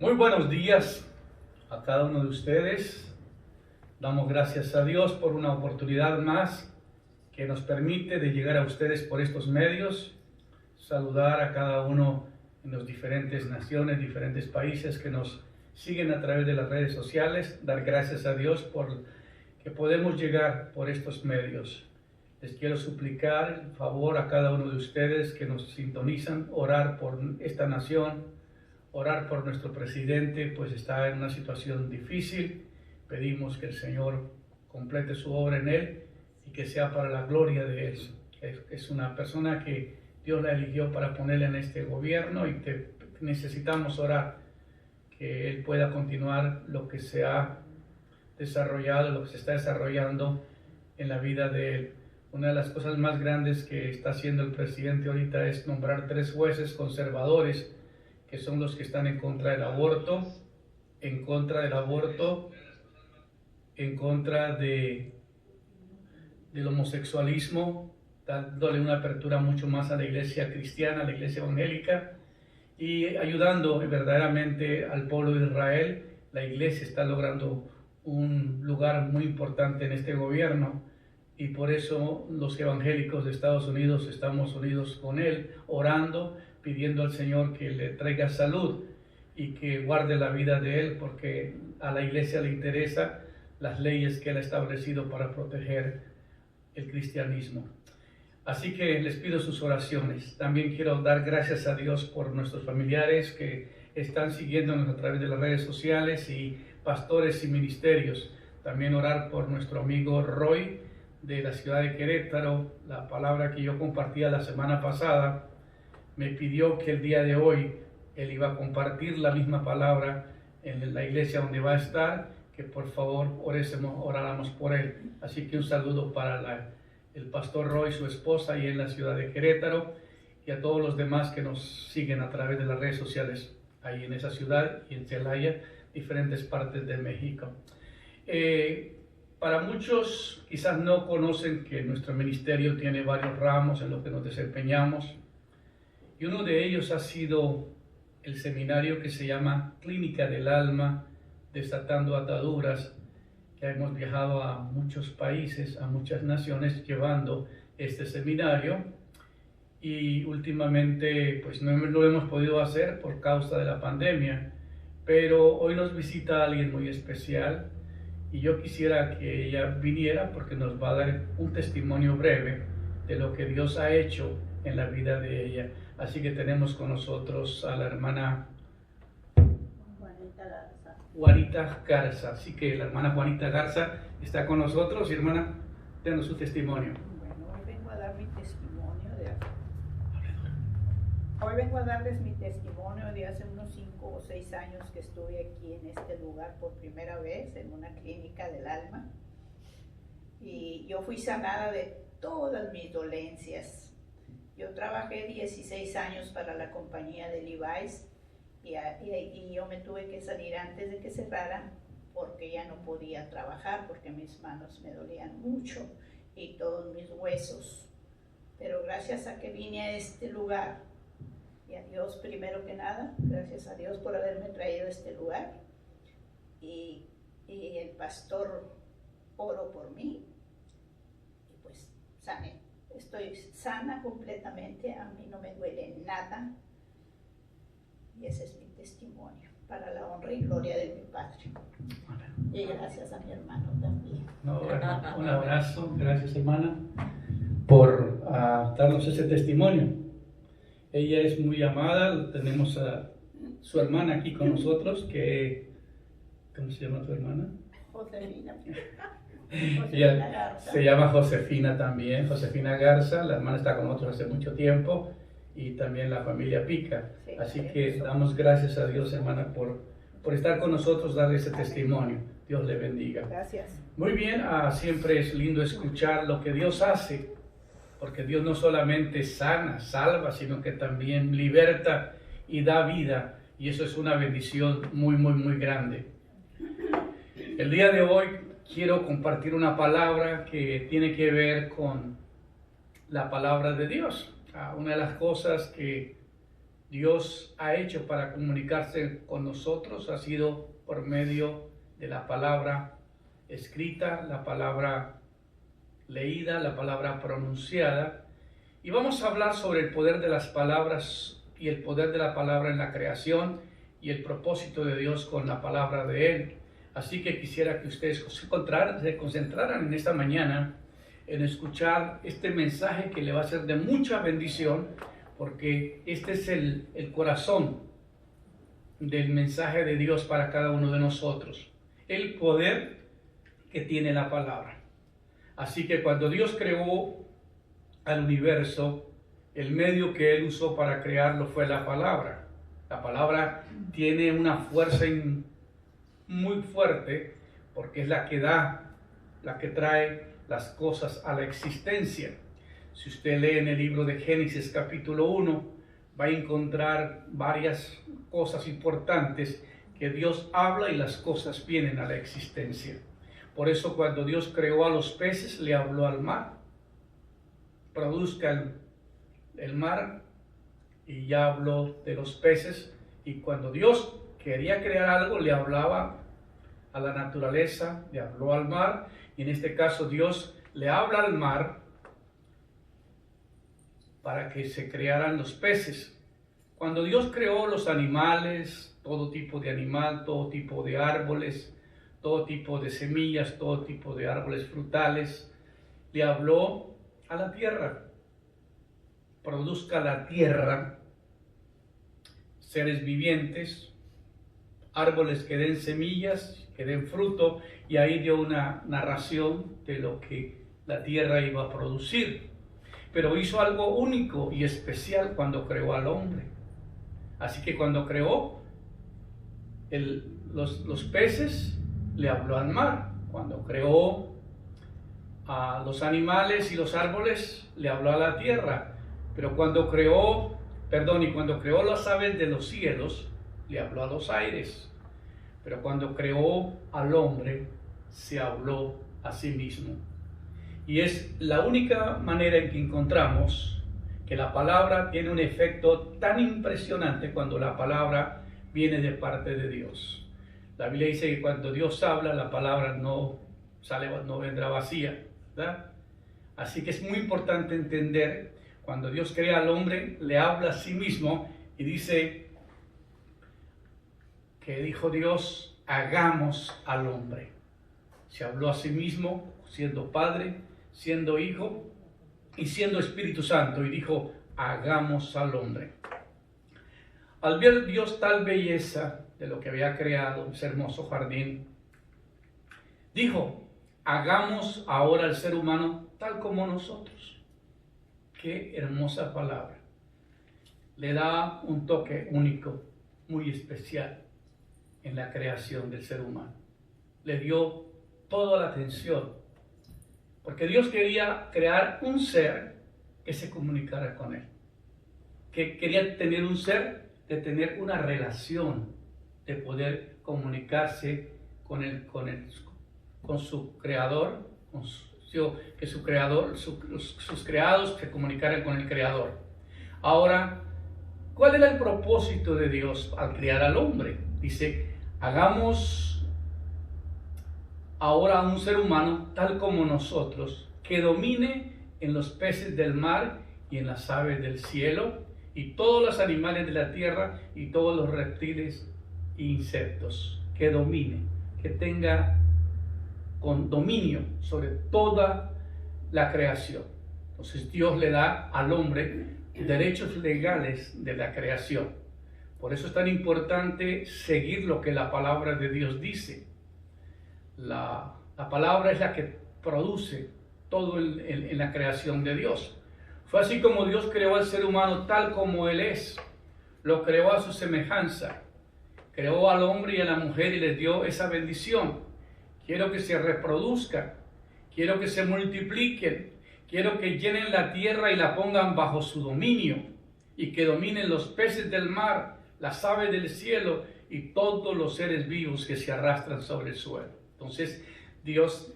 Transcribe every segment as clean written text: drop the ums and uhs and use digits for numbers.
Muy buenos días a cada uno de ustedes. Damos gracias a Dios por una oportunidad más que nos permite de llegar a ustedes por estos medios. Saludar a cada uno en las diferentes naciones, diferentes países que nos siguen a través de las redes sociales. Dar gracias a Dios por que podemos llegar por estos medios. Les quiero suplicar el favor a cada uno de ustedes que nos sintonizan, orar por esta nación, orar por nuestro presidente, pues está en una situación difícil. Pedimos que el Señor complete su obra en él y que sea para la gloria de él. Es una persona que Dios la eligió para ponerla en este gobierno y que necesitamos orar que él pueda continuar lo que se ha desarrollado, lo que se está desarrollando en la vida de él. Una de las cosas más grandes que está haciendo el presidente ahorita es nombrar 3 jueces conservadores que son los que están en contra del aborto, en contra del homosexualismo, dándole una apertura mucho más a la iglesia cristiana, a la iglesia evangélica, y ayudando verdaderamente al pueblo de Israel. La iglesia está logrando un lugar muy importante en este gobierno, y por eso los evangélicos de Estados Unidos estamos unidos con él, orando, pidiendo al Señor que le traiga salud y que guarde la vida de él, porque a la iglesia le interesa las leyes que él ha establecido para proteger el cristianismo. Así que les pido sus oraciones. También quiero dar gracias a Dios por nuestros familiares que están siguiéndonos a través de las redes sociales y pastores y ministerios. También orar por nuestro amigo Roy de la ciudad de Querétaro. La palabra que yo compartía la semana pasada me pidió que el día de hoy él iba a compartir la misma palabra en la iglesia donde va a estar, que por favor oráramos por él. Así que un saludo para el pastor Roy, su esposa, y en la ciudad de Querétaro, y a todos los demás que nos siguen a través de las redes sociales ahí en esa ciudad y en Celaya, diferentes partes de México. Para muchos quizás no conocen que nuestro ministerio tiene varios ramos en los que nos desempeñamos, y uno de ellos ha sido el seminario que se llama Clínica del Alma, Desatando Ataduras, que hemos viajado a muchos países, a muchas naciones, llevando este seminario, y últimamente pues no lo hemos podido hacer por causa de la pandemia, pero hoy nos visita alguien muy especial, y yo quisiera que ella viniera porque nos va a dar un testimonio breve de lo que Dios ha hecho en la vida de ella. Así que tenemos con nosotros a la hermana Juanita Garza. Así que la hermana Juanita Garza está con nosotros. Y hermana, denos su testimonio. Bueno, hoy vengo a dar mi testimonio Hoy vengo a darles mi testimonio de hace unos 5 o 6 años que estuve aquí en este lugar por primera vez, en una clínica del alma. Y yo fui sanada de todas mis dolencias. Yo trabajé 16 años para la compañía de Levi's y yo me tuve que salir antes de que cerraran porque ya no podía trabajar, porque mis manos me dolían mucho y todos mis huesos. Pero gracias a que vine a este lugar, y a Dios primero que nada, gracias a Dios por haberme traído a este lugar, y el pastor oró por mí, y pues sané. Estoy sana completamente, a mí no me duele nada, y ese es mi testimonio, para la honra y gloria de mi Padre. Y gracias a mi hermano también. Un abrazo, gracias hermana por darnos ese testimonio. Ella es muy amada. Tenemos a su hermana aquí con nosotros, ¿cómo se llama tu hermana? Josefina. Ella se llama Josefina también, Josefina Garza. La hermana está con nosotros hace mucho tiempo, y también la familia Pica. Sí, así que damos gracias a Dios, hermana, por estar con nosotros, darle ese testimonio. Dios le bendiga. Gracias. Muy bien, siempre es lindo escuchar lo que Dios hace, porque Dios no solamente sana, salva, sino que también liberta y da vida, y eso es una bendición muy, muy, muy grande. El día de hoy quiero compartir una palabra que tiene que ver con la palabra de Dios. Una de las cosas que Dios ha hecho para comunicarse con nosotros ha sido por medio de la palabra escrita, la palabra leída, la palabra pronunciada. Y vamos a hablar sobre el poder de las palabras y el poder de la palabra en la creación y el propósito de Dios con la palabra de Él. Así que quisiera que ustedes se concentraran en esta mañana en escuchar este mensaje que le va a ser de mucha bendición, porque este es el corazón del mensaje de Dios para cada uno de nosotros, el poder que tiene la palabra. Así que cuando Dios creó al universo, el medio que Él usó para crearlo fue la palabra. La palabra tiene una fuerza muy fuerte porque es la que la que trae las cosas a la existencia. Si usted lee en el libro de Génesis capítulo 1, va a encontrar varias cosas importantes que Dios habla y las cosas vienen a la existencia. Por eso cuando Dios creó a los peces, le habló al mar. Produzca el mar, y ya habló de los peces. Y cuando Dios quería crear algo, le hablaba a la naturaleza, le habló al mar, y en este caso Dios le habla al mar para que se crearan los peces. Cuando Dios creó los animales, todo tipo de animal, todo tipo de árboles, todo tipo de semillas, todo tipo de árboles frutales, le habló a la tierra. Produzca la tierra seres vivientes, árboles que den semillas, que den fruto, y ahí dio una narración de lo que la tierra iba a producir. Pero hizo algo único y especial cuando creó al hombre. Así que cuando creó los peces, le habló al mar. Cuando creó a los animales y los árboles, le habló a la tierra. Pero cuando creó las aves de los cielos, le habló a los aires. Pero cuando creó al hombre, se habló a sí mismo. Y es la única manera en que encontramos que la palabra tiene un efecto tan impresionante cuando la palabra viene de parte de Dios. La Biblia dice que cuando Dios habla, la palabra no vendrá vacía, ¿verdad? Así que es muy importante entender, cuando Dios crea al hombre, le habla a sí mismo y dice que dijo Dios, hagamos al hombre. Se habló a sí mismo, siendo Padre, siendo Hijo y siendo Espíritu Santo, y dijo, hagamos al hombre. Al ver Dios tal belleza de lo que había creado, ese hermoso jardín, dijo, hagamos ahora al ser humano tal como nosotros. Qué hermosa palabra. Le da un toque único, muy especial en la creación del ser humano. Le dio toda la atención, porque Dios quería crear un ser que se comunicara con Él, que quería tener un ser, de tener una relación, de poder comunicarse con su Creador, que su Creador, sus creados se comunicaran con el Creador. Ahora, ¿cuál era el propósito de Dios al crear al hombre? Dice, hagamos ahora a un ser humano tal como nosotros, que domine en los peces del mar y en las aves del cielo, y todos los animales de la tierra y todos los reptiles e insectos. Que domine, que tenga con dominio sobre toda la creación. Entonces Dios le da al hombre derechos legales de la creación. Por eso es tan importante seguir lo que la palabra de Dios dice. La palabra es la que produce todo en la creación de Dios. Fue así como Dios creó al ser humano tal como Él es. Lo creó a su semejanza. Creó al hombre y a la mujer y les dio esa bendición. Quiero que se reproduzcan. Quiero que se multipliquen. Quiero que llenen la tierra y la pongan bajo su dominio. Y que dominen los peces del mar, las aves del cielo y todos los seres vivos que se arrastran sobre el suelo. Entonces Dios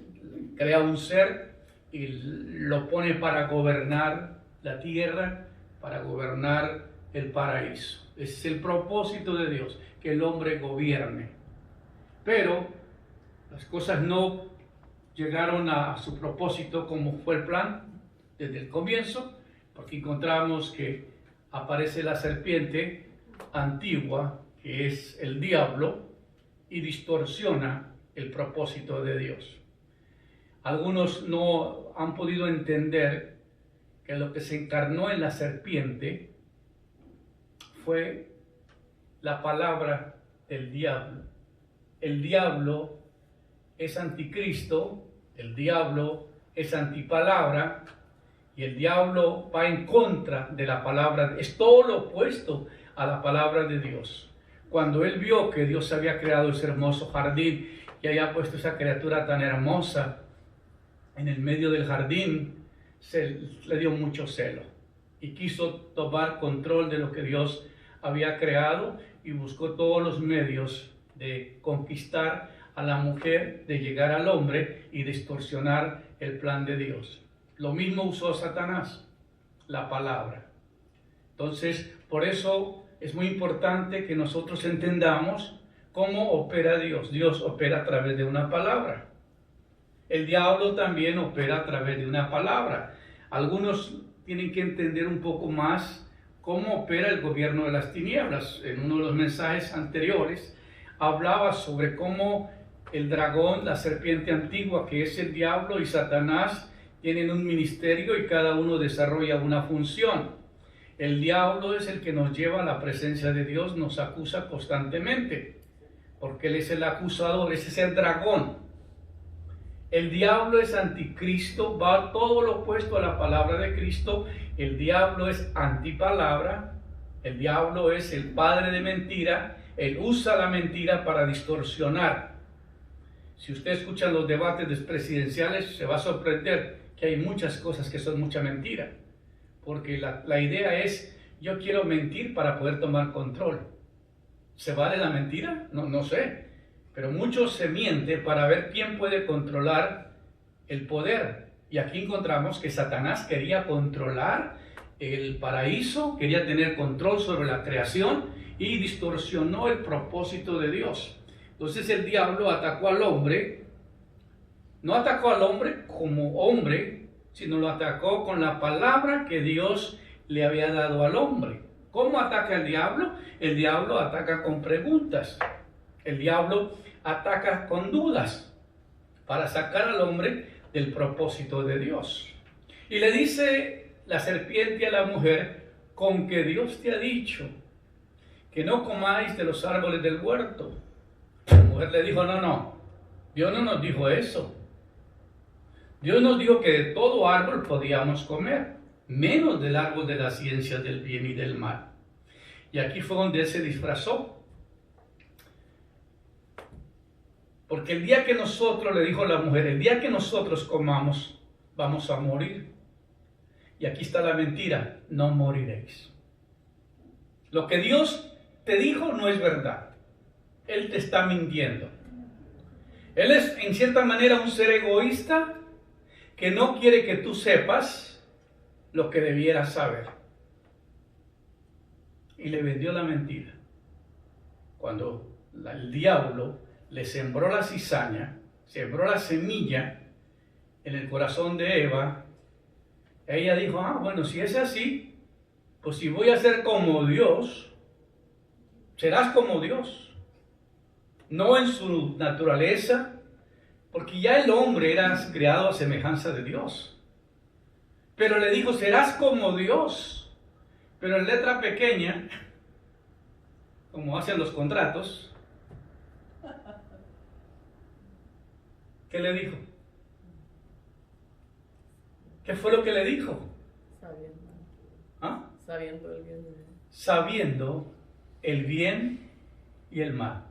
crea un ser y lo pone para gobernar la tierra, para gobernar el paraíso. Ese es el propósito de Dios, que el hombre gobierne. Pero las cosas no llegaron a su propósito como fue el plan desde el comienzo, porque encontramos que aparece la serpiente antigua, que es el diablo, y distorsiona el propósito de Dios. Algunos no han podido entender que lo que se encarnó en la serpiente fue la palabra del diablo. El diablo es anticristo, el diablo es antipalabra, y el diablo va en contra de la palabra, es todo lo opuesto a la palabra de Dios. Cuando él vio que Dios había creado ese hermoso jardín y había puesto esa criatura tan hermosa en el medio del jardín, le dio mucho celo y quiso tomar control de lo que Dios había creado y buscó todos los medios de conquistar a la mujer, de llegar al hombre y distorsionar el plan de Dios. Lo mismo usó Satanás, la palabra. Entonces, por eso es muy importante que nosotros entendamos cómo opera Dios. Dios opera a través de una palabra. El diablo también opera a través de una palabra. Algunos tienen que entender un poco más cómo opera el gobierno de las tinieblas. En uno de los mensajes anteriores hablaba sobre cómo el dragón, la serpiente antigua, que es el diablo, y Satanás tienen un ministerio y cada uno desarrolla una función. El diablo es el que nos lleva a la presencia de Dios, nos acusa constantemente, porque él es el acusador, ese es el dragón. El diablo es anticristo, va todo lo opuesto a la palabra de Cristo. El diablo es antipalabra, el diablo es el padre de mentira, él usa la mentira para distorsionar. Si usted escucha los debates presidenciales, se va a sorprender que hay muchas cosas que son mucha mentira. Porque la idea es, yo quiero mentir para poder tomar control. ¿Se vale la mentira? No sé. Pero muchos se miente para ver quién puede controlar el poder. Y aquí encontramos que Satanás quería controlar el paraíso, quería tener control sobre la creación y distorsionó el propósito de Dios. Entonces el diablo atacó al hombre, no atacó al hombre como hombre, sino lo atacó con la palabra que Dios le había dado al hombre. ¿Cómo ataca el diablo? El diablo ataca con preguntas. El diablo ataca con dudas para sacar al hombre del propósito de Dios. Y le dice la serpiente a la mujer, con que Dios te ha dicho que no comáis de los árboles del huerto. La mujer le dijo, no, Dios no nos dijo eso. Dios nos dijo que de todo árbol podíamos comer, menos del árbol de la ciencia del bien y del mal. Y aquí fue donde él se disfrazó. Porque el día que nosotros, le dijo la mujer, el día que nosotros comamos, vamos a morir. Y aquí está la mentira, no moriréis. Lo que Dios te dijo no es verdad. Él te está mintiendo. Él es en cierta manera un ser egoísta que no quiere que tú sepas lo que debieras saber. Y le vendió la mentira. Cuando el diablo le sembró la cizaña, sembró la semilla en el corazón de Eva, ella dijo, bueno, si es así, pues si voy a ser como Dios, serás como Dios. No en su naturaleza, porque ya el hombre era creado a semejanza de Dios. Pero le dijo, serás como Dios. Pero en letra pequeña, como hacen los contratos, ¿qué le dijo? ¿Qué fue lo que le dijo? Sabiendo el bien y el mal. Sabiendo el bien y el mal.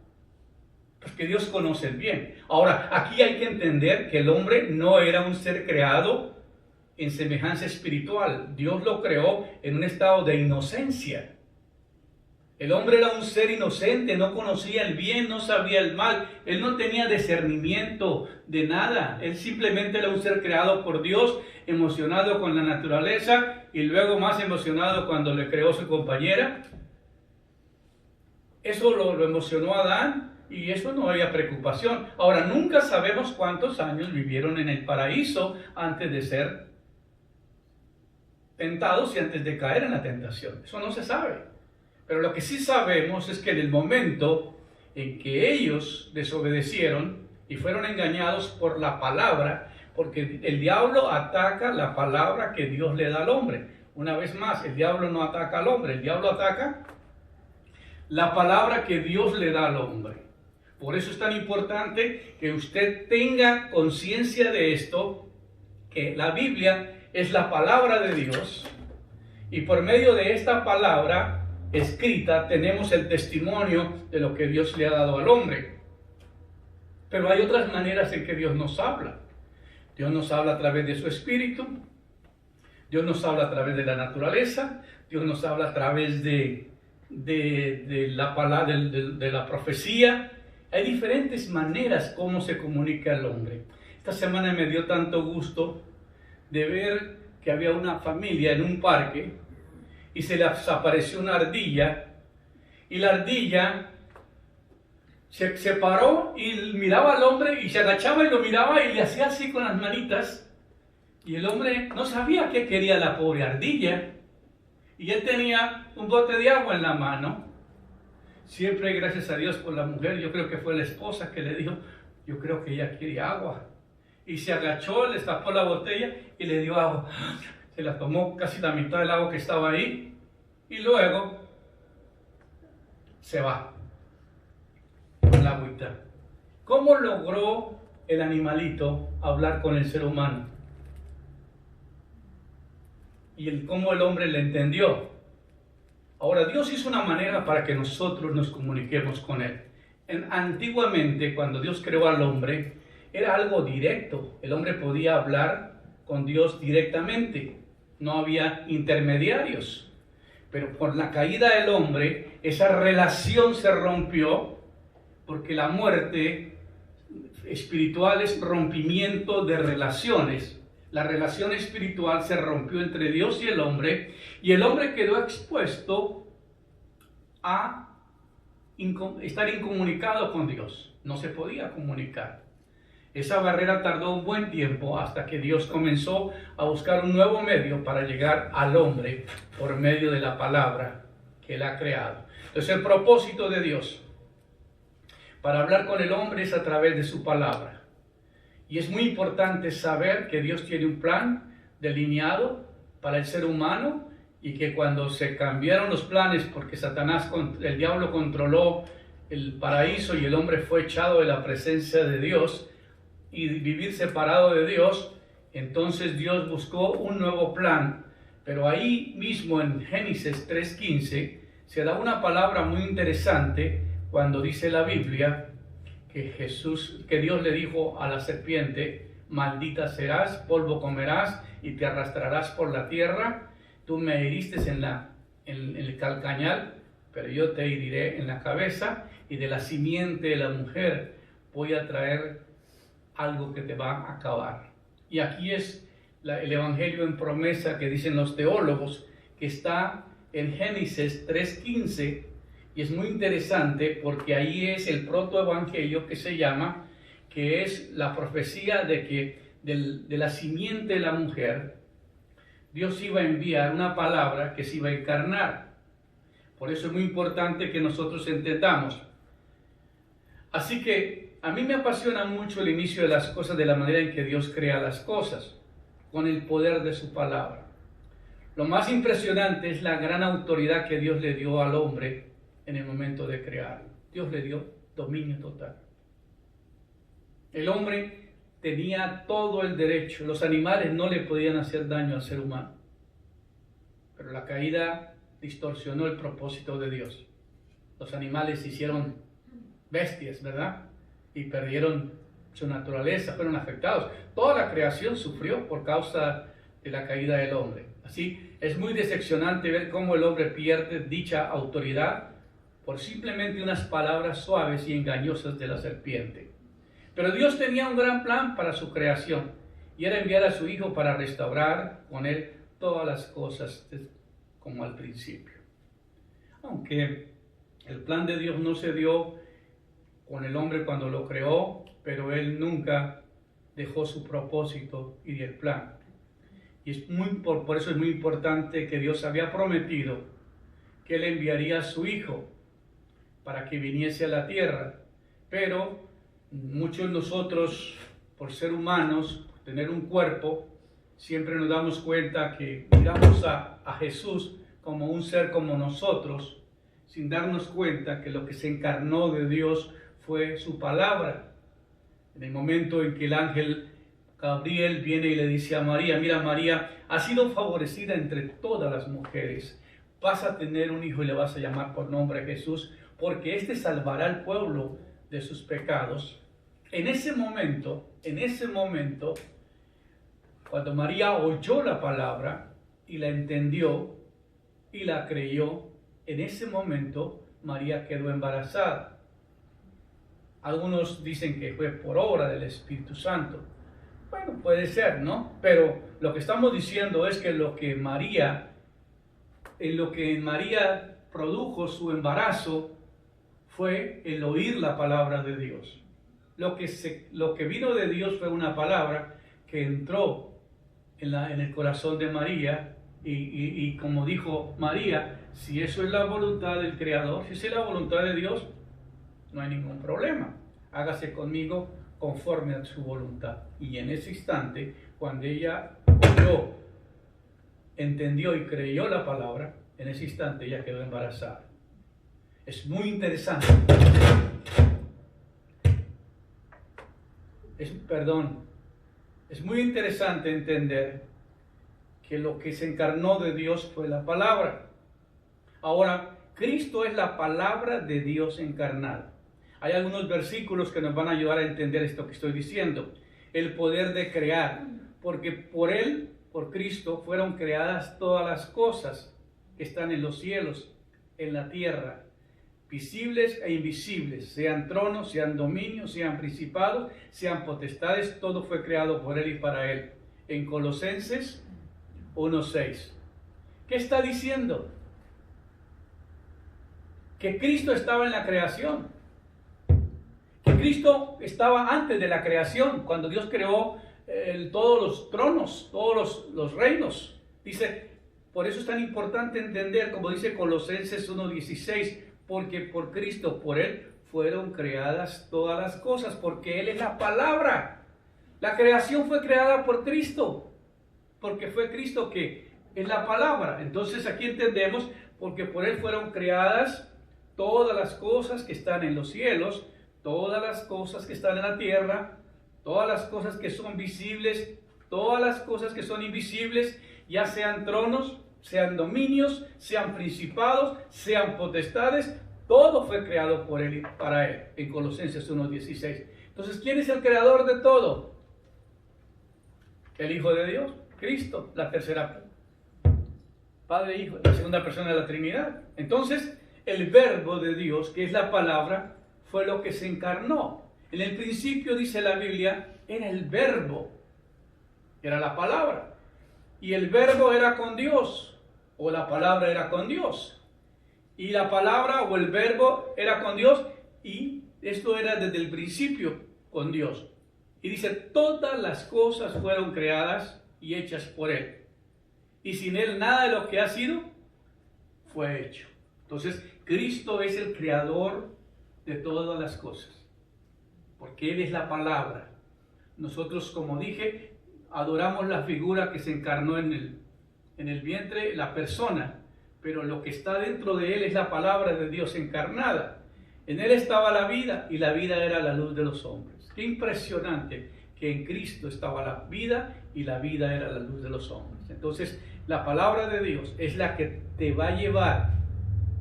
Porque Dios conoce el bien. Ahora, aquí hay que entender que el hombre no era un ser creado en semejanza espiritual. Dios lo creó en un estado de inocencia. El hombre era un ser inocente, no conocía el bien, no sabía el mal. Él no tenía discernimiento de nada. Él simplemente era un ser creado por Dios, emocionado con la naturaleza y luego más emocionado cuando le creó su compañera. Eso lo emocionó a Adán y eso no había preocupación. Ahora, nunca sabemos cuántos años vivieron en el paraíso antes de ser tentados y antes de caer en la tentación. Eso no se sabe. Pero lo que sí sabemos es que en el momento en que ellos desobedecieron y fueron engañados por la palabra, porque el diablo ataca la palabra que Dios le da al hombre. Una vez más, el diablo no ataca al hombre, el diablo ataca la palabra que Dios le da al hombre. Por eso es tan importante que usted tenga conciencia de esto, que la Biblia es la palabra de Dios y por medio de esta palabra escrita tenemos el testimonio de lo que Dios le ha dado al hombre. Pero hay otras maneras en que Dios nos habla. Dios nos habla a través de su espíritu, Dios nos habla a través de la naturaleza, Dios nos habla a través de la palabra, de la profecía. Hay diferentes maneras como se comunica el hombre. Esta semana me dio tanto gusto de ver que había una familia en un parque y se les apareció una ardilla y la ardilla se paró y miraba al hombre y se agachaba y lo miraba y le hacía así con las manitas y el hombre no sabía qué quería la pobre ardilla y él tenía un bote de agua en la mano. Siempre gracias a Dios por la mujer, yo creo que fue la esposa que le dijo, yo creo que ella quiere agua. Y se agachó, le tapó la botella y le dio agua. Se la tomó casi la mitad del agua que estaba ahí y luego se va con la agüita. ¿Cómo logró el animalito hablar con el ser humano? Y cómo el hombre le entendió. Ahora, Dios hizo una manera para que nosotros nos comuniquemos con Él. Antiguamente, cuando Dios creó al hombre, era algo directo. El hombre podía hablar con Dios directamente. No había intermediarios. Pero por la caída del hombre, esa relación se rompió, porque la muerte espiritual es rompimiento de relaciones. La relación espiritual se rompió entre Dios y el hombre quedó expuesto a estar incomunicado con Dios. No se podía comunicar. Esa barrera tardó un buen tiempo hasta que Dios comenzó a buscar un nuevo medio para llegar al hombre por medio de la palabra que Él ha creado. Entonces el propósito de Dios para hablar con el hombre es a través de su palabra. Y es muy importante saber que Dios tiene un plan delineado para el ser humano y que cuando se cambiaron los planes porque Satanás, el diablo controló el paraíso y el hombre fue echado de la presencia de Dios y vivir separado de Dios, entonces Dios buscó un nuevo plan. Pero ahí mismo en Génesis 3:15 se da una palabra muy interesante cuando dice la Biblia que Dios le dijo a la serpiente, maldita serás, polvo comerás y te arrastrarás por la tierra. Tú me heriste en el calcañal, pero yo te heriré en la cabeza y de la simiente de la mujer voy a traer algo que te va a acabar. Y aquí es el evangelio en promesa que dicen los teólogos, que está en Génesis 3:15. Y es muy interesante porque ahí es el protoevangelio que se llama, que es la profecía de que de la simiente de la mujer, Dios iba a enviar una palabra que se iba a encarnar. Por eso es muy importante que nosotros entendamos. Así que a mí me apasiona mucho el inicio de las cosas, de la manera en que Dios crea las cosas, con el poder de su palabra. Lo más impresionante es la gran autoridad que Dios le dio al hombre en el momento de crear. Dios le dio dominio total. El hombre tenía todo el derecho. Los animales no le podían hacer daño al ser humano. Pero la caída distorsionó el propósito de Dios. Los animales se hicieron bestias, ¿verdad? Y perdieron su naturaleza, fueron afectados. Toda la creación sufrió por causa de la caída del hombre. Así es muy decepcionante ver cómo el hombre pierde dicha autoridad por simplemente unas palabras suaves y engañosas de la serpiente. Pero Dios tenía un gran plan para su creación, y era enviar a su Hijo para restaurar con él todas las cosas como al principio. Aunque el plan de Dios no se dio con el hombre cuando lo creó, pero él nunca dejó su propósito y el plan. Y por eso es muy importante que Dios había prometido que él enviaría a su Hijo para que viniese a la tierra. Pero muchos de nosotros, por ser humanos, por tener un cuerpo, siempre nos damos cuenta que miramos a Jesús como un ser como nosotros, sin darnos cuenta que lo que se encarnó de Dios fue su palabra. En el momento en que el ángel Gabriel viene y le dice a María: mira, María, has sido favorecida entre todas las mujeres, vas a tener un hijo y le vas a llamar por nombre Jesús, porque éste salvará al pueblo de sus pecados. En ese momento, cuando María oyó la palabra y la entendió y la creyó, en ese momento María quedó embarazada. Algunos dicen que fue por obra del Espíritu Santo. Bueno, puede ser, ¿no? Pero lo que estamos diciendo es que en lo que María produjo su embarazo fue el oír la palabra de Dios. Lo que vino de Dios fue una palabra que entró en el corazón de María y como dijo María, si eso es la voluntad del Creador, si esa es la voluntad de Dios, no hay ningún problema. Hágase conmigo conforme a su voluntad. Y en ese instante, cuando ella oyó, entendió y creyó la palabra, en ese instante ella quedó embarazada. Es muy interesante. Es muy interesante entender que lo que se encarnó de Dios fue la palabra. Ahora, Cristo es la palabra de Dios encarnada. Hay algunos versículos que nos van a ayudar a entender esto que estoy diciendo. El poder de crear, porque por Él, por Cristo, fueron creadas todas las cosas que están en los cielos, en la tierra, visibles e invisibles, sean tronos, sean dominios, sean principados, sean potestades, todo fue creado por Él y para Él. En Colosenses 1:6. ¿Qué está diciendo? Que Cristo estaba en la creación. Que Cristo estaba antes de la creación, cuando Dios creó todos los tronos, todos los reinos. Dice, por eso es tan importante entender, como dice Colosenses 1:16, porque por Cristo, por Él, fueron creadas todas las cosas, porque Él es la palabra. La creación fue creada por Cristo, porque fue Cristo que es la palabra. Entonces aquí entendemos, porque por Él fueron creadas todas las cosas que están en los cielos, todas las cosas que están en la tierra, todas las cosas que son visibles, todas las cosas que son invisibles, ya sean tronos, sean dominios, sean principados, sean potestades, todo fue creado por Él y para Él, en Colosenses 1:16. Entonces, ¿quién es el creador de todo? El Hijo de Dios, Cristo, la tercera Padre e Hijo, la segunda persona de la Trinidad. Entonces, el verbo de Dios, que es la palabra, fue lo que se encarnó. En el principio, dice la Biblia, era el verbo, era la palabra. Y el verbo era con Dios, o la palabra era con Dios. Y la palabra o el verbo era con Dios, y esto era desde el principio con Dios. Y dice, todas las cosas fueron creadas y hechas por Él. Y sin Él nada de lo que ha sido fue hecho. Entonces, Cristo es el creador de todas las cosas, porque Él es la palabra. Nosotros, como dije, adoramos la figura que se encarnó en el vientre, la persona, pero lo que está dentro de Él es la palabra de Dios encarnada. En Él estaba la vida, y la vida era la luz de los hombres. Qué impresionante que en Cristo estaba la vida, y la vida era la luz de los hombres. Entonces, la palabra de Dios es la que te va a llevar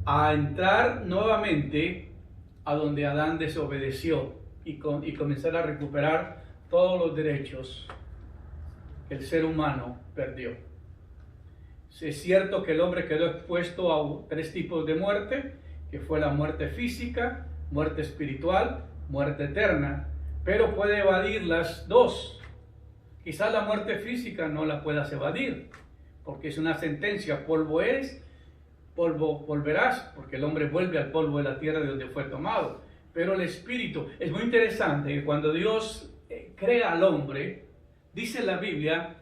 a entrar nuevamente a donde Adán desobedeció y comenzar a recuperar todos los derechos que el ser humano perdió. Es cierto que el hombre quedó expuesto a 3 tipos de muerte, que fue la muerte física, muerte espiritual, muerte eterna, pero puede evadir las dos. Quizás la muerte física no la puedas evadir, porque es una sentencia: polvo eres, polvo volverás, porque el hombre vuelve al polvo de la tierra de donde fue tomado. Pero el espíritu, es muy interesante que cuando Dios crea al hombre, dice la Biblia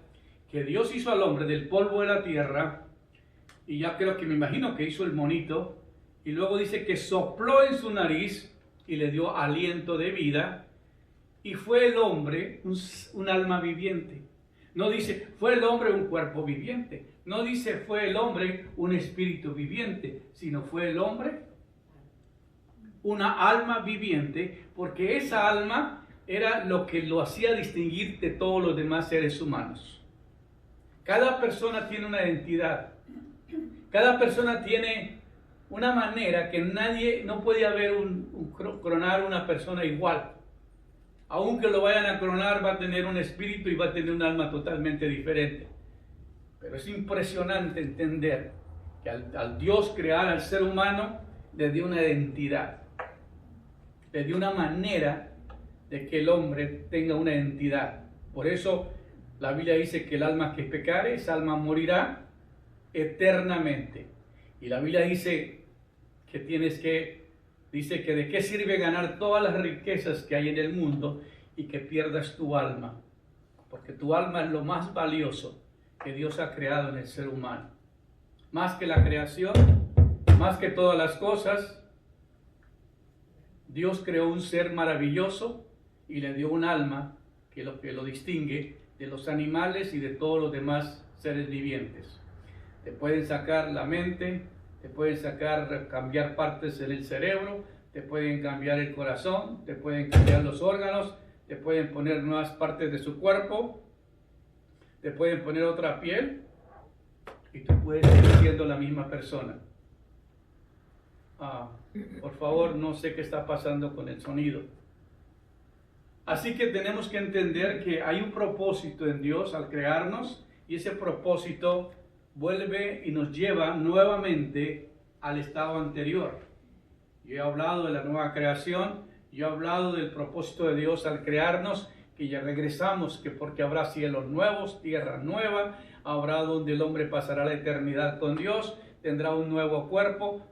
que Dios hizo al hombre del polvo de la tierra, y ya creo que me imagino que hizo el monito, y luego dice que sopló en su nariz y le dio aliento de vida, y fue el hombre un alma viviente. No dice fue el hombre un cuerpo viviente, no dice fue el hombre un espíritu viviente, sino fue el hombre una alma viviente, porque esa alma era lo que lo hacía distinguir de todos los demás seres humanos. Cada persona tiene una identidad, cada persona tiene una manera que no puede haber clonar una persona igual. Aunque lo vayan a clonar, va a tener un espíritu y va a tener un alma totalmente diferente. Pero es impresionante entender que al Dios crear al ser humano, le dio una identidad, le dio una manera de que el hombre tenga una identidad. Por eso la Biblia dice que el alma que pecare, esa alma morirá eternamente. Y la Biblia dice que dice que de qué sirve ganar todas las riquezas que hay en el mundo y que pierdas tu alma, porque tu alma es lo más valioso que Dios ha creado en el ser humano. Más que la creación, más que todas las cosas, Dios creó un ser maravilloso y le dio un alma que lo distingue de los animales y de todos los demás seres vivientes. Te pueden sacar la mente, te pueden cambiar partes del cerebro, te pueden cambiar el corazón, te pueden cambiar los órganos, te pueden poner nuevas partes de su cuerpo, te pueden poner otra piel y tú puedes seguir siendo la misma persona. Por favor, no sé qué está pasando con el sonido. Así que tenemos que entender que hay un propósito en Dios al crearnos, y ese propósito vuelve y nos lleva nuevamente al estado anterior. Yo he hablado de la nueva creación, yo he hablado del propósito de Dios al crearnos, que ya regresamos, que porque habrá cielos nuevos, tierra nueva, habrá donde el hombre pasará la eternidad con Dios, tendrá un nuevo cuerpo,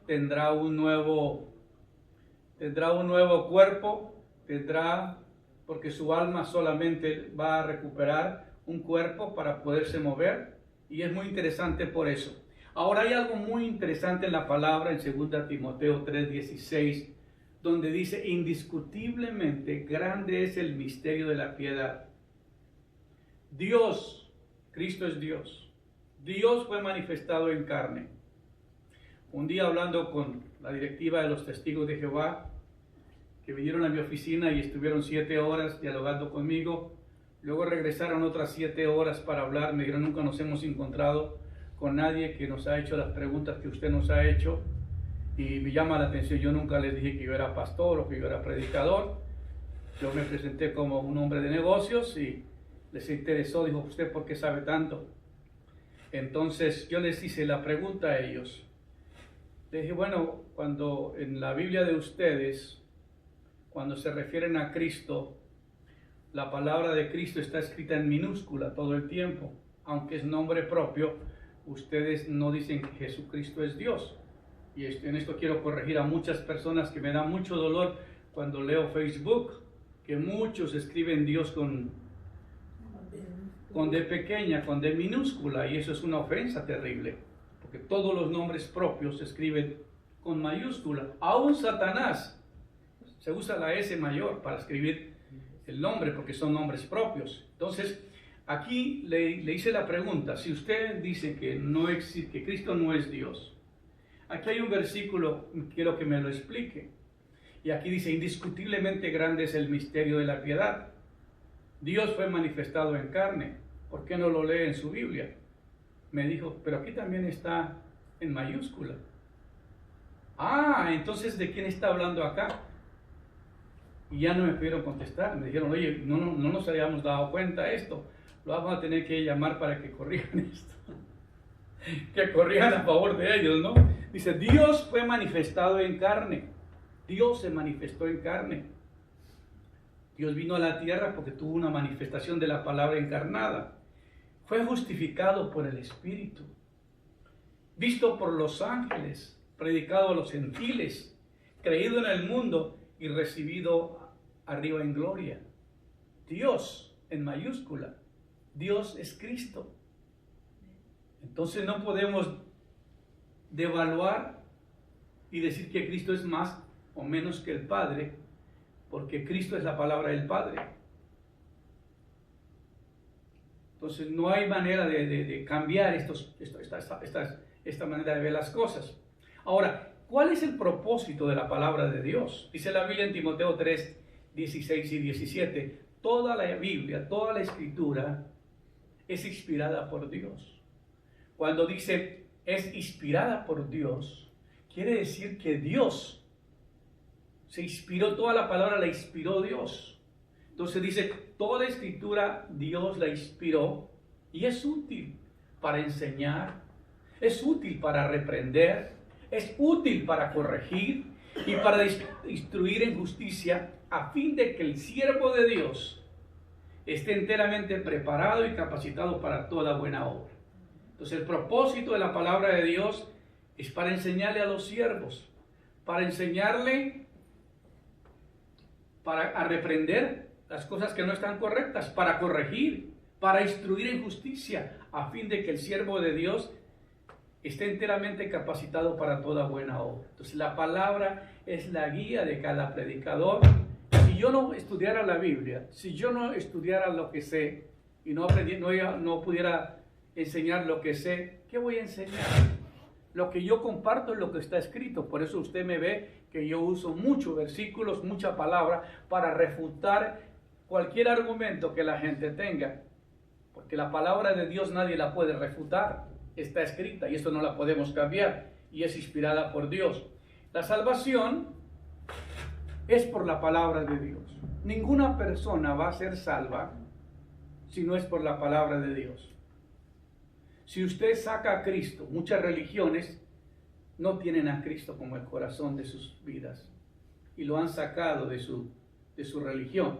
porque su alma solamente va a recuperar un cuerpo para poderse mover, y es muy interesante por eso. Ahora hay algo muy interesante en la palabra en 2 Timoteo 3:16, donde dice: indiscutiblemente grande es el misterio de la piedad. Dios, Cristo es Dios. Dios fue manifestado en carne. Un día, hablando con la directiva de los Testigos de Jehová, que vinieron a mi oficina y estuvieron 7 horas dialogando conmigo, luego regresaron otras 7 horas para hablar, me dijeron: nunca nos hemos encontrado con nadie que nos ha hecho las preguntas que usted nos ha hecho, y me llama la atención. Yo nunca les dije que yo era pastor o que yo era predicador. Yo me presenté como un hombre de negocios y les interesó. Dijo: ¿usted por qué sabe tanto? Entonces yo les hice la pregunta a ellos. Les dije: bueno, cuando en la Biblia de ustedes, cuando se refieren a Cristo, la palabra de Cristo está escrita en minúscula todo el tiempo. Aunque es nombre propio, ustedes no dicen que Jesucristo es Dios. Y en esto quiero corregir a muchas personas, que me da mucho dolor cuando leo Facebook, que muchos escriben Dios con D pequeña, con D minúscula, y eso es una ofensa terrible, porque todos los nombres propios se escriben con mayúscula. Aún Satanás se usa la S mayor para escribir el nombre, porque son nombres propios. Entonces, aquí le hice la pregunta: si usted dice que no existe, que Cristo no es Dios, aquí hay un versículo, quiero que me lo explique. Y aquí dice: indiscutiblemente grande es el misterio de la piedad. Dios fue manifestado en carne. ¿Por qué no lo lee en su Biblia? Me dijo: pero aquí también está en mayúscula. Entonces, ¿de quién está hablando acá? Y ya no me pudieron contestar. Me dijeron: oye, no nos habíamos dado cuenta de esto. Lo vamos a tener que llamar para que corrijan esto. Que corrijan a favor de ellos, ¿no? Dice, Dios fue manifestado en carne. Dios se manifestó en carne. Dios vino a la tierra porque tuvo una manifestación de la palabra encarnada. Fue justificado por el Espíritu, visto por los ángeles, predicado a los gentiles, creído en el mundo y recibido arriba en gloria. Dios en mayúscula. Dios es Cristo. Entonces no podemos devaluar y decir que Cristo es más o menos que el Padre, porque Cristo es la palabra del Padre. Entonces no hay manera de cambiar esta manera de ver las cosas. Ahora, ¿cuál es el propósito de la palabra de Dios? Dice la Biblia en Timoteo 3, 16 y 17. Toda la Biblia, toda la Escritura es inspirada por Dios. Cuando dice es inspirada por Dios, quiere decir que Dios se inspiró, toda la palabra la inspiró Dios. Entonces dice, toda la Escritura Dios la inspiró y es útil para enseñar, es útil para reprender, es útil para corregir y para instruir en justicia, a fin de que el siervo de Dios esté enteramente preparado y capacitado para toda buena obra. Entonces el propósito de la palabra de Dios es para enseñarle a los siervos, para enseñarle a reprender las cosas que no están correctas, para corregir, para instruir en justicia, a fin de que el siervo de Dios esté enteramente capacitado para toda buena obra. Entonces la palabra es la guía de cada predicador. Si yo no estudiara la Biblia, si yo no estudiara lo que sé y no pudiera enseñar lo que sé, ¿qué voy a enseñar? Lo que yo comparto es lo que está escrito. Por eso usted me ve que yo uso muchos versículos, mucha palabra para refutar cualquier argumento que la gente tenga. Porque la palabra de Dios nadie la puede refutar. Está escrita y esto no la podemos cambiar. Y es inspirada por Dios. La salvación es por la palabra de Dios. Ninguna persona va a ser salva si no es por la palabra de Dios. Si usted saca a Cristo, muchas religiones no tienen a Cristo como el corazón de sus vidas y lo han sacado de su religión.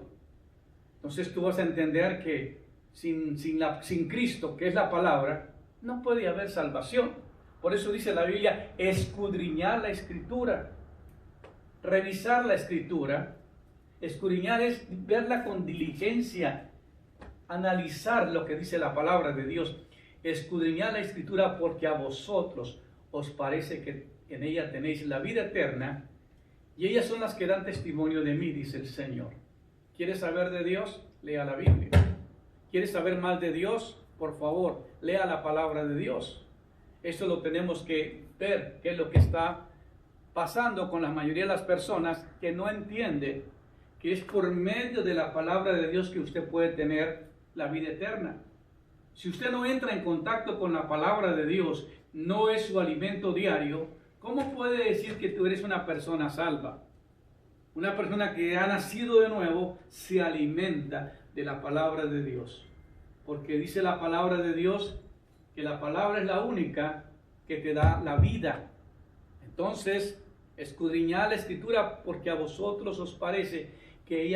Entonces tú vas a entender que sin Cristo, que es la palabra, no puede haber salvación. Por eso dice la Biblia, escudriñar la Escritura, revisar la Escritura. Escudriñar es verla con diligencia, analizar lo que dice la palabra de Dios. Escudriñad la Escritura porque a vosotros os parece que en ella tenéis la vida eterna y ellas son las que dan testimonio de mí, dice el Señor. ¿Quieres saber de Dios? Lea la Biblia. ¿Quieres saber más de Dios? Por favor, lea la palabra de Dios. Eso lo tenemos que ver, qué es lo que está pasando con la mayoría de las personas que no entiende que es por medio de la palabra de Dios que usted puede tener la vida eterna. Si usted no entra en contacto con la palabra de Dios, no es su alimento diario, ¿cómo puede decir que tú eres una persona salva? Una persona que ha nacido de nuevo se alimenta de la palabra de Dios. Porque dice la palabra de Dios que la palabra es la única que te da la vida. Entonces, escudriñad la Escritura porque a vosotros os parece que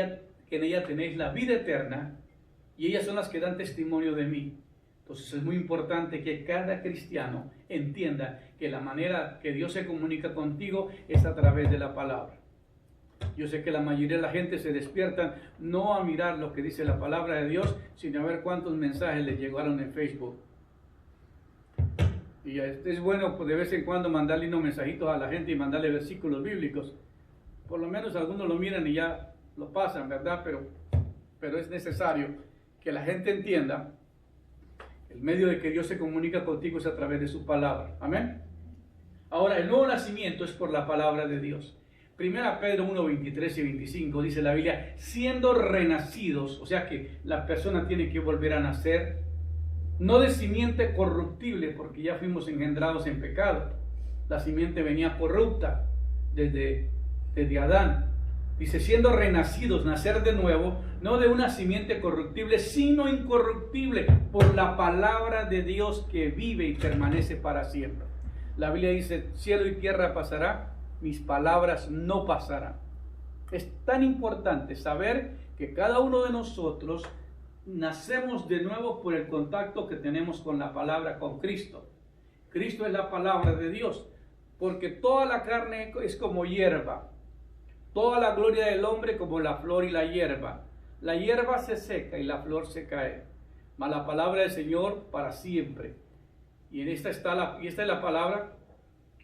en ella tenéis la vida eterna y ellas son las que dan testimonio de mí. Entonces es muy importante que cada cristiano entienda que la manera que Dios se comunica contigo es a través de la palabra. Yo sé que la mayoría de la gente se despiertan no a mirar lo que dice la palabra de Dios, sino a ver cuántos mensajes les llegaron en Facebook. Y es bueno de vez en cuando mandarle unos mensajitos a la gente y mandarle versículos bíblicos. Por lo menos algunos lo miran y ya lo pasan, ¿verdad? Pero es necesario que la gente entienda el medio de que Dios se comunica contigo es a través de su palabra. Amén. Ahora, el nuevo nacimiento es por la palabra de Dios. Primera Pedro 1, 23 y 25 dice la Biblia, siendo renacidos, o sea que la persona tiene que volver a nacer, no de simiente corruptible, porque ya fuimos engendrados en pecado. La simiente venía corrupta desde Adán. Dice, siendo renacidos, nacer de nuevo, no de una simiente corruptible, sino incorruptible, por la palabra de Dios que vive y permanece para siempre. La Biblia dice, cielo y tierra pasará, mis palabras no pasarán. Es tan importante saber que cada uno de nosotros nacemos de nuevo por el contacto que tenemos con la palabra, con Cristo. Cristo es la palabra de Dios, porque toda la carne es como hierba, toda la gloria del hombre como la flor y la hierba. La hierba se seca y la flor se cae, mas la palabra del Señor para siempre. Y esta es la palabra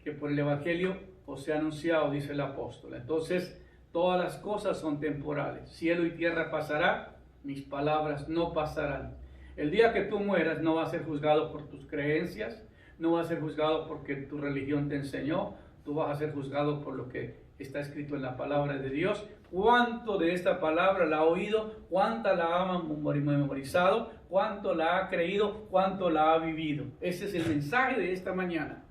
que por el Evangelio os he anunciado, dice el apóstol. Entonces, todas las cosas son temporales. Cielo y tierra pasará, mis palabras no pasarán. El día que tú mueras no vas a ser juzgado por tus creencias, no vas a ser juzgado porque tu religión te enseñó, tú vas a ser juzgado por lo que está escrito en la palabra de Dios. ¿Cuánto de esta palabra la ha oído? ¿Cuánta la ha memorizado? ¿Cuánto la ha creído? ¿Cuánto la ha vivido? Ese es el mensaje de esta mañana.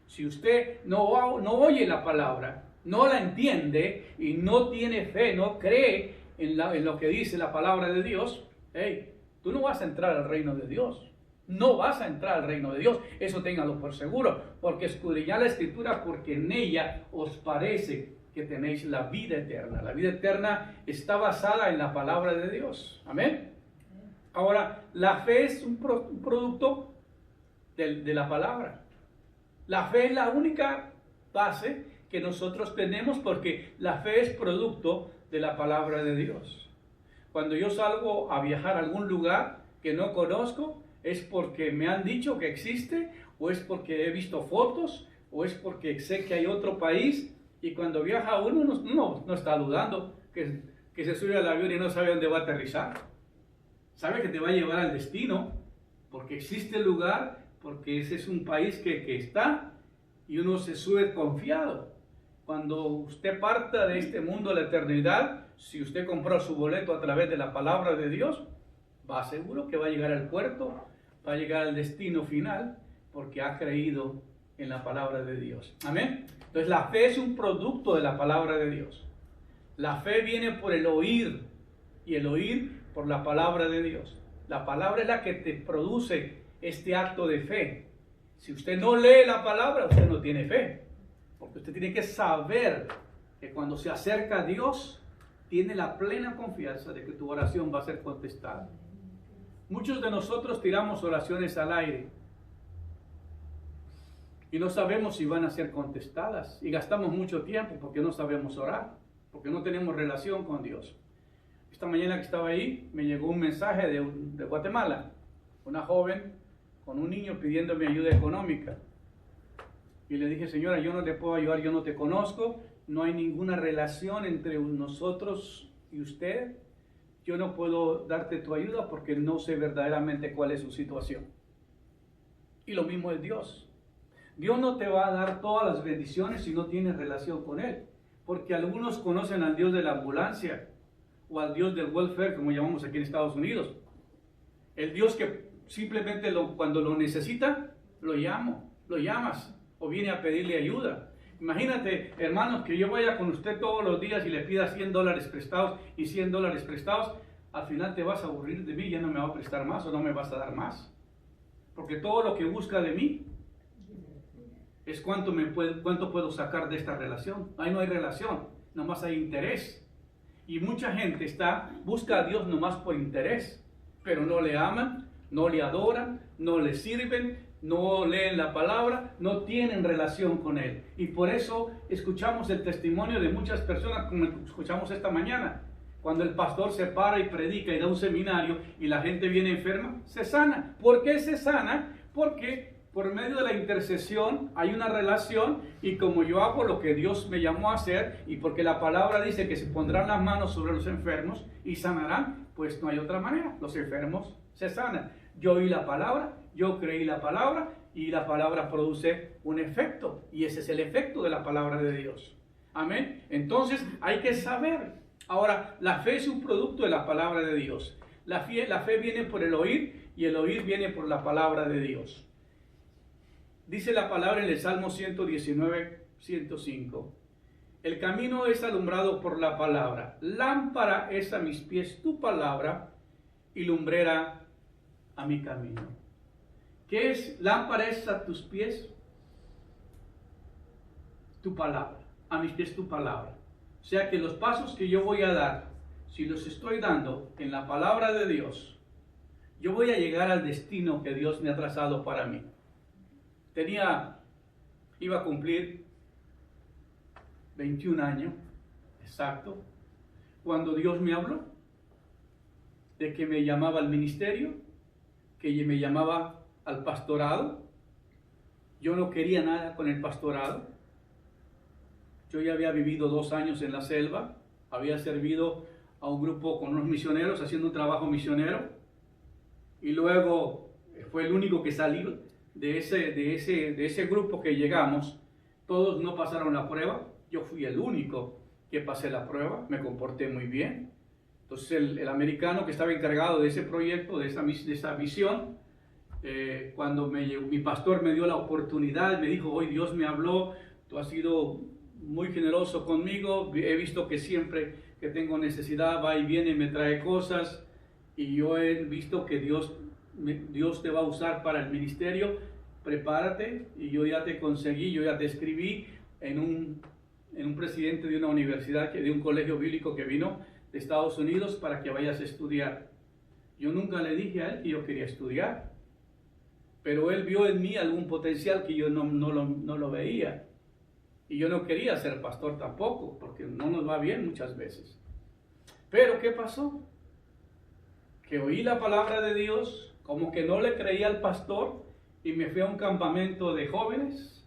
Si usted no oye la palabra, no la entiende y no tiene fe, no cree en lo que dice la palabra de Dios, hey, tú no vas a entrar al reino de Dios. No vas a entrar al reino de Dios. Eso téngalo por seguro, porque escudriñad la Escritura, porque en ella os parece que tenéis la vida eterna. La vida eterna está basada en la palabra de Dios. Amén. Ahora, la fe es un producto de la palabra. La fe es la única base que nosotros tenemos, porque la fe es producto de la palabra de Dios. Cuando yo salgo a viajar a algún lugar que no conozco, es porque me han dicho que existe, o es porque he visto fotos, o es porque sé que hay otro país. Y cuando viaja uno no está dudando que se sube al avión y no sabe dónde va a aterrizar. Sabe que te va a llevar al destino, porque existe el lugar, porque ese es un país que está, y uno se sube confiado. Cuando usted parta de este mundo a la eternidad, si usted compró su boleto a través de la palabra de Dios, va seguro que va a llegar al puerto, va a llegar al destino final, porque ha creído en la palabra de Dios. Amén. Entonces la fe es un producto de la palabra de Dios. La fe viene por el oír, y el oír por la palabra de Dios. La palabra es la que te produce este acto de fe. Si usted no lee la palabra, usted no tiene fe, porque usted tiene que saber que cuando se acerca a Dios, tiene la plena confianza de que tu oración va a ser contestada. Muchos de nosotros tiramos oraciones al aire y no sabemos si van a ser contestadas, y gastamos mucho tiempo porque no sabemos orar, porque no tenemos relación con Dios. Esta mañana que estaba ahí, me llegó un mensaje de Guatemala, una joven con un niño pidiéndome ayuda económica. Y le dije, señora, yo no te puedo ayudar, yo no te conozco, no hay ninguna relación entre nosotros y usted. Yo no puedo darte tu ayuda porque no sé verdaderamente cuál es su situación. Y lo mismo es Dios. Dios no te va a dar todas las bendiciones si no tienes relación con Él. Porque algunos conocen al Dios de la ambulancia o al Dios del welfare, como llamamos aquí en Estados Unidos. El Dios que simplemente cuando lo necesita, lo llamas o viene a pedirle ayuda. Imagínate, hermanos, que yo vaya con usted todos los días y le pida $100 prestados y $100 prestados. Al final te vas a aburrir de mí, ya no me va a prestar más o no me vas a dar más. Porque todo lo que busca de mí es cuánto puedo sacar de esta relación. Ahí no hay relación, nomás hay interés. Y mucha gente busca a Dios nomás por interés, pero no le aman, no le adoran, no le sirven, no leen la palabra, no tienen relación con Él. Y por eso escuchamos el testimonio de muchas personas, como escuchamos esta mañana. Cuando el pastor se para y predica y da un seminario y la gente viene enferma, se sana. ¿Por qué se sana? Porque por medio de la intercesión hay una relación, y como yo hago lo que Dios me llamó a hacer, y porque la palabra dice que se pondrán las manos sobre los enfermos y sanarán, pues no hay otra manera, los enfermos se sanan. Yo oí la palabra, yo creí la palabra, y la palabra produce un efecto, y ese es el efecto de la palabra de Dios. Amén. Entonces hay que saber. Ahora, la fe es un producto de la palabra de Dios. La fe viene por el oír, y el oír viene por la palabra de Dios. Dice la palabra en el Salmo 119, 105. El camino es alumbrado por la palabra. Lámpara es a mis pies tu palabra y lumbrera a mi camino. ¿Qué es? Lámpara es a tus pies tu palabra, a mis pies tu palabra. O sea que los pasos que yo voy a dar, si los estoy dando en la palabra de Dios, yo voy a llegar al destino que Dios me ha trazado para mí. Iba a cumplir 21 años, exacto, cuando Dios me habló de que me llamaba al ministerio, que me llamaba al pastorado. Yo no quería nada con el pastorado. Yo ya había vivido 2 años en la selva, había servido a un grupo con unos misioneros haciendo un trabajo misionero, y luego fue el único que salió de ese grupo que llegamos. Todos no pasaron la prueba, yo fui el único que pasé la prueba, me comporté muy bien. Entonces el americano que estaba encargado de ese proyecto, de esa misión, cuando mi pastor me dio la oportunidad, me dijo: hoy Dios me habló, tú has sido muy generoso conmigo, he visto que siempre que tengo necesidad va y viene y me trae cosas, y yo he visto que Dios te va a usar para el ministerio, prepárate. Y yo ya te conseguí, yo ya te escribí en un presidente de una universidad, de un colegio bíblico que vino de Estados Unidos para que vayas a estudiar. Yo nunca le dije a él que yo quería estudiar, pero él vio en mí algún potencial que yo no lo veía. Y yo no quería ser pastor tampoco, porque no nos va bien muchas veces. Pero ¿qué pasó? Que oí la palabra de Dios, como que no le creía al pastor, y me fui a un campamento de jóvenes.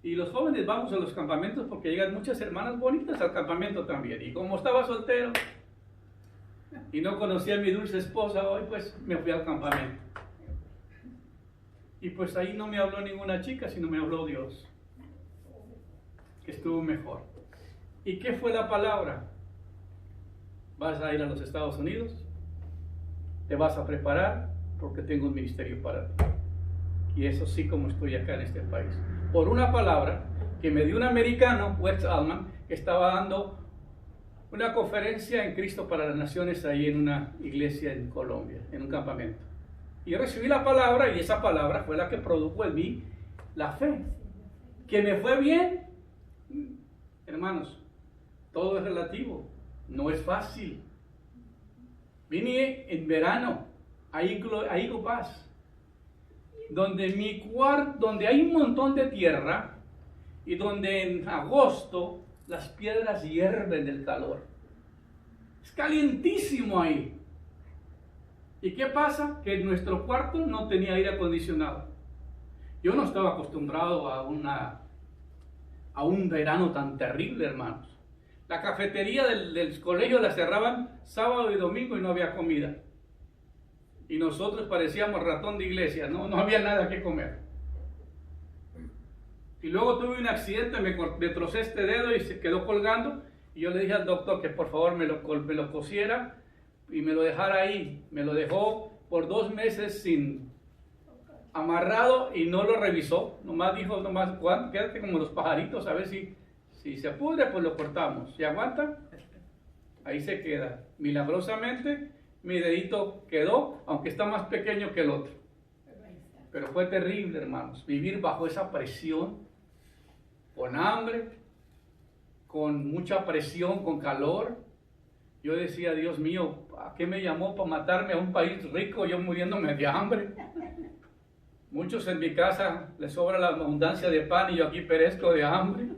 Y los jóvenes vamos a los campamentos porque llegan muchas hermanas bonitas al campamento también. Y como estaba soltero y no conocía a mi dulce esposa hoy, pues me fui al campamento. Y pues ahí no me habló ninguna chica, sino me habló Dios, que estuvo mejor. ¿Y qué fue la palabra? Vas a ir a los Estados Unidos, te vas a preparar porque tengo un ministerio para ti. Y eso sí, como estoy acá en este país, por una palabra que me dio un americano, Wes Allman, que estaba dando una conferencia en Cristo para las Naciones ahí en una iglesia en Colombia, en un campamento. Y yo recibí la palabra, y esa palabra fue la que produjo en mí la fe. ¿Que me fue bien? Hermanos, todo es relativo, no es fácil. Vine en verano a Eagle Pass, donde hay un montón de tierra, y donde en agosto las piedras hierven del calor. Es calientísimo ahí. ¿Y qué pasa? Que nuestro cuarto no tenía aire acondicionado. Yo no estaba acostumbrado a un verano tan terrible, hermanos. La cafetería del colegio la cerraban sábado y domingo y no había comida. Y nosotros parecíamos ratón de iglesia, no había nada que comer. Y luego tuve un accidente, me trocé este dedo y se quedó colgando. Y yo le dije al doctor que por favor me lo cosiera y me lo dejara ahí. Me lo dejó por 2 meses sin amarrado y no lo revisó. Nomás dijo, quédate como los pajaritos, a ver si se pudre, pues lo cortamos. Si aguanta, ahí se queda. Milagrosamente, mi dedito quedó, aunque está más pequeño que el otro. Pero fue terrible, hermanos, vivir bajo esa presión, con hambre, con mucha presión, con calor. Yo decía: Dios mío, ¿a qué me llamó para matarme a un país rico, yo muriéndome de hambre? Muchos en mi casa les sobra la abundancia de pan y yo aquí perezco de hambre.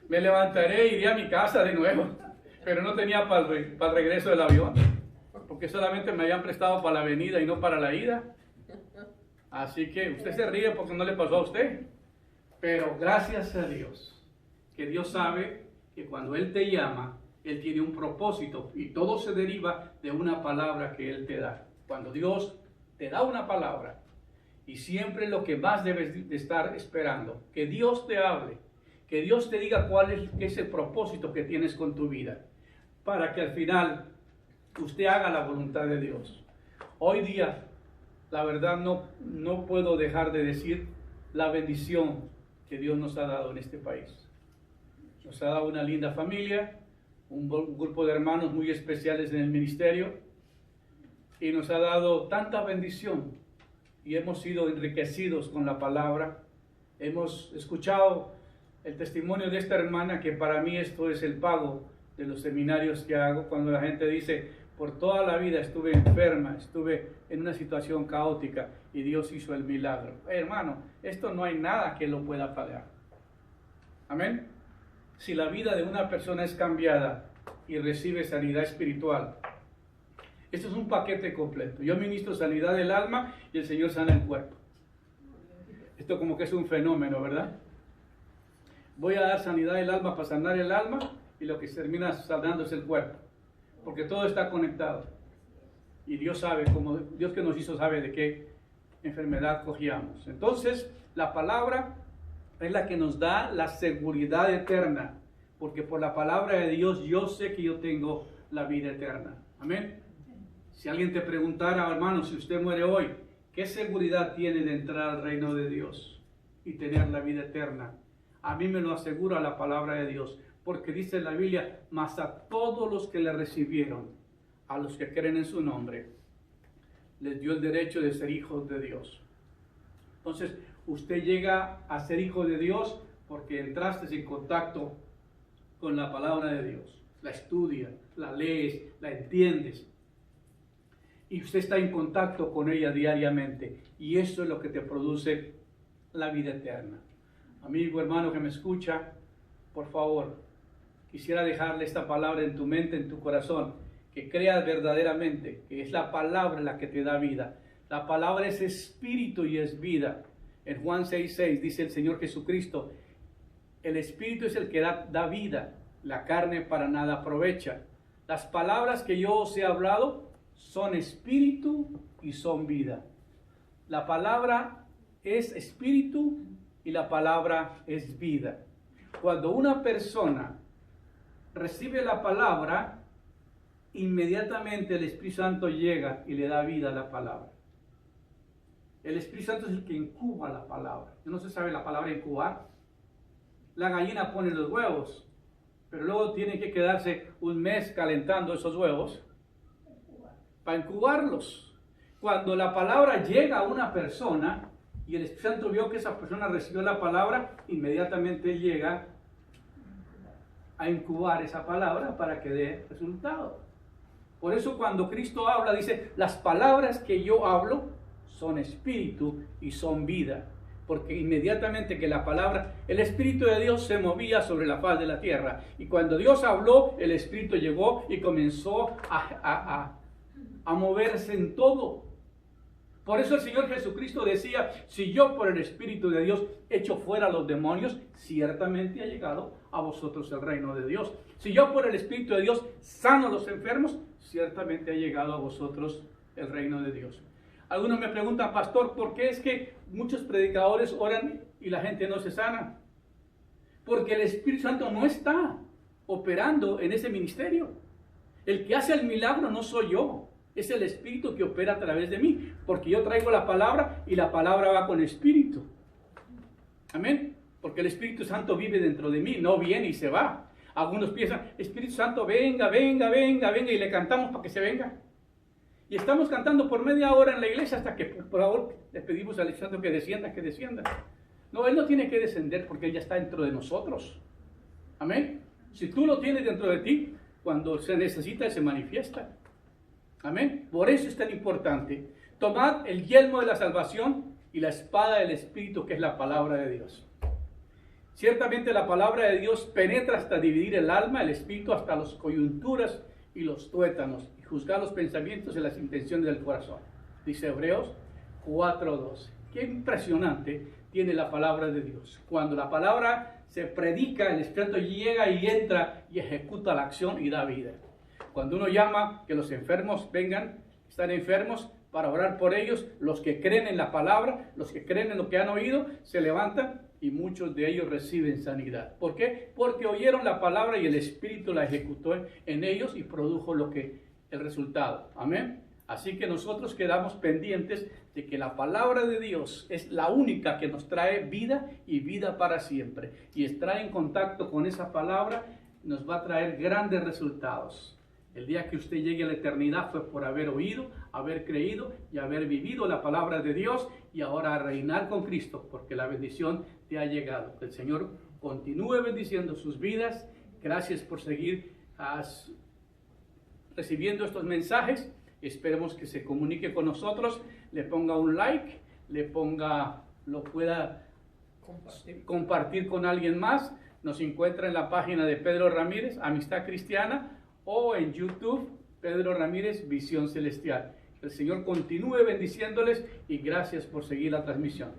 Me levantaré y iré a mi casa de nuevo, pero no tenía para el regreso del avión, porque solamente me habían prestado para la venida y no para la ida. Así que usted se ríe porque no le pasó a usted, pero gracias a Dios, que Dios sabe que cuando Él te llama, Él tiene un propósito, y todo se deriva de una palabra que Él te da. Cuando Dios te da una palabra, y siempre lo que más debes de estar esperando, que Dios te hable, que Dios te diga cuál es el propósito que tienes con tu vida, para que al final usted haga la voluntad de Dios. Hoy día, la verdad, no puedo dejar de decir la bendición que Dios nos ha dado en este país. Nos ha dado una linda familia, un grupo de hermanos muy especiales en el ministerio, y nos ha dado tanta bendición, y hemos sido enriquecidos con la palabra. Hemos escuchado el testimonio de esta hermana, que para mí esto es el pago de los seminarios que hago, cuando la gente dice, por toda la vida estuve enferma, estuve en una situación caótica y Dios hizo el milagro. Hermano, esto no hay nada que lo pueda pagar. Amén. Si la vida de una persona es cambiada y recibe sanidad espiritual, esto es un paquete completo. Yo ministro sanidad del alma y el Señor sana el cuerpo. Esto como que es un fenómeno, ¿verdad? Voy a dar sanidad del alma para sanar el alma y lo que se termina sanando es el cuerpo. Porque todo está conectado. Y Dios sabe, como Dios que nos hizo sabe de qué enfermedad cogíamos. Entonces, la palabra es la que nos da la seguridad eterna. Porque por la palabra de Dios yo sé que yo tengo la vida eterna. Amén. Si alguien te preguntara, hermano, si usted muere hoy, ¿qué seguridad tiene de entrar al reino de Dios y tener la vida eterna? A mí me lo asegura la palabra de Dios. Porque dice la Biblia, mas a todos los que le recibieron, a los que creen en su nombre, les dio el derecho de ser hijos de Dios. Entonces, usted llega a ser hijo de Dios porque entraste en contacto con la palabra de Dios. La estudias, la lees, la entiendes. Y usted está en contacto con ella diariamente. Y eso es lo que te produce la vida eterna. Amigo, hermano que me escucha, por favor, quisiera dejarle esta palabra en tu mente, en tu corazón, que creas verdaderamente que es la palabra la que te da vida. La palabra es espíritu y es vida. En Juan 6:6 dice el Señor Jesucristo, el espíritu es el que da vida, la carne para nada aprovecha. Las palabras que yo os he hablado son espíritu y son vida. La palabra es espíritu y la palabra es vida. Cuando una persona recibe la palabra, inmediatamente el Espíritu Santo llega y le da vida a la palabra. El Espíritu Santo es el que incuba la palabra. ¿No se sabe la palabra incubar? La gallina pone los huevos, pero luego tiene que quedarse un mes calentando esos huevos para incubarlos. Cuando la palabra llega a una persona y el Espíritu Santo vio que esa persona recibió la palabra, inmediatamente llega a incubar esa palabra para que dé resultado. Por eso cuando Cristo habla, dice, las palabras que yo hablo son espíritu y son vida. Porque inmediatamente que la palabra, el Espíritu de Dios se movía sobre la faz de la tierra. Y cuando Dios habló, el Espíritu llegó y comenzó a moverse en todo. Por eso el Señor Jesucristo decía, si yo por el Espíritu de Dios echo fuera a los demonios, ciertamente ha llegado a vosotros el reino de Dios. Si yo por el Espíritu de Dios sano a los enfermos, ciertamente ha llegado a vosotros el reino de Dios. Algunos me preguntan, pastor, ¿por qué es que muchos predicadores oran y la gente no se sana? Porque el Espíritu Santo no está operando en ese ministerio. El que hace el milagro no soy yo. Es el Espíritu que opera a través de mí, porque yo traigo la palabra y la palabra va con Espíritu. Amén. Porque el Espíritu Santo vive dentro de mí, no viene y se va. Algunos piensan, Espíritu Santo, venga, venga, venga, venga, y le cantamos para que se venga. Y estamos cantando por media hora en la iglesia hasta que, por favor, le pedimos al Espíritu Santo que descienda, que descienda. No, Él no tiene que descender porque Él ya está dentro de nosotros. Amén. Si tú lo tienes dentro de ti, cuando se necesita, Él se manifiesta. Amén. Por eso es tan importante. Tomad el yelmo de la salvación y la espada del Espíritu, que es la palabra de Dios. Ciertamente la palabra de Dios penetra hasta dividir el alma, el espíritu, hasta las coyunturas y los tuétanos, y juzgar los pensamientos y las intenciones del corazón. Dice Hebreos 4:12. Qué impresionante tiene la palabra de Dios. Cuando la palabra se predica, el Espíritu llega y entra y ejecuta la acción y da vida. Cuando uno llama que los enfermos vengan, están enfermos, para orar por ellos, los que creen en la palabra, los que creen en lo que han oído, se levantan y muchos de ellos reciben sanidad. ¿Por qué? Porque oyeron la palabra y el Espíritu la ejecutó en ellos y produjo el resultado. Amén. Así que nosotros quedamos pendientes de que la palabra de Dios es la única que nos trae vida y vida para siempre. Y estar en contacto con esa palabra nos va a traer grandes resultados. El día que usted llegue a la eternidad fue por haber oído, haber creído y haber vivido la palabra de Dios y ahora a reinar con Cristo, porque la bendición te ha llegado. Que el Señor continúe bendiciendo sus vidas. Gracias por seguir recibiendo estos mensajes. Esperemos que se comunique con nosotros, le ponga un like, lo pueda compartir con alguien más. Nos encuentra en la página de Pedro Ramírez, Amistad Cristiana, o en YouTube, Pedro Ramírez, Visión Celestial. Que el Señor continúe bendiciéndoles y gracias por seguir la transmisión.